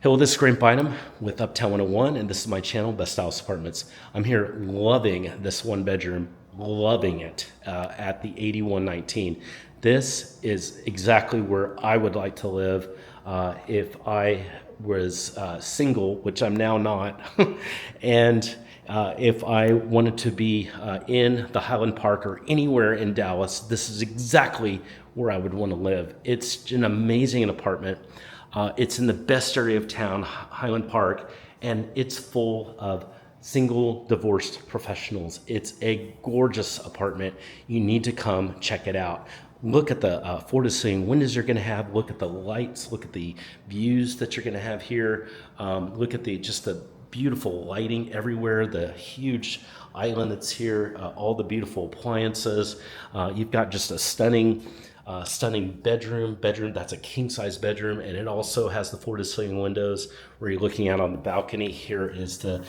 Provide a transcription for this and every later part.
Hello, this is Grant Bynum with Uptown 101, and this is my channel, Best Styles Apartments. I'm here loving this one bedroom, loving it at the 8119. This is exactly where I would like to live if I was single, which I'm now not, and if I wanted to be in the Highland Park or anywhere in Dallas. This is exactly where I would want to live. It's an amazing apartment. It's in the best area of town, Highland Park, and it's full of single divorced professionals. It's a gorgeous apartment. You need to come check it out. Look at the floor-to-ceiling windows you're going to have. Look at the lights. Look at the views that you're going to have here. Look at the beautiful lighting everywhere. The huge island that's here. All the beautiful appliances. You've got just a stunning bedroom. That's a king-size bedroom, and it also has the floor-to-ceiling windows where you're looking out on the balcony. Here is the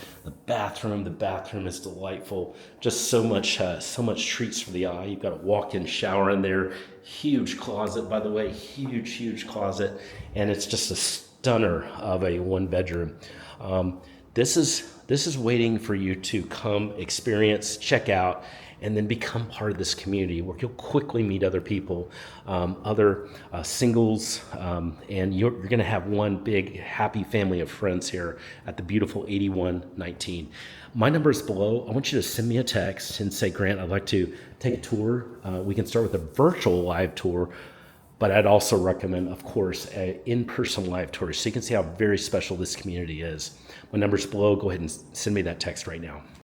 bathroom. The bathroom is delightful. Just so much treats for the eye. You've got a walk-in shower in there. Huge closet, by the way. Huge closet, and it's just a stunner of a one-bedroom. This is waiting for you to come experience, check out, and then become part of this community where you'll quickly meet other people, other singles, and you're going to have one big happy family of friends here at the beautiful 8119. My number is below. I want you to send me a text and say, Grant, I'd like to take a tour. We can start with a virtual live tour, but I'd also recommend, of course, an in-person live tour so you can see how very special this community is. My number's below. Go ahead and send me that text right now.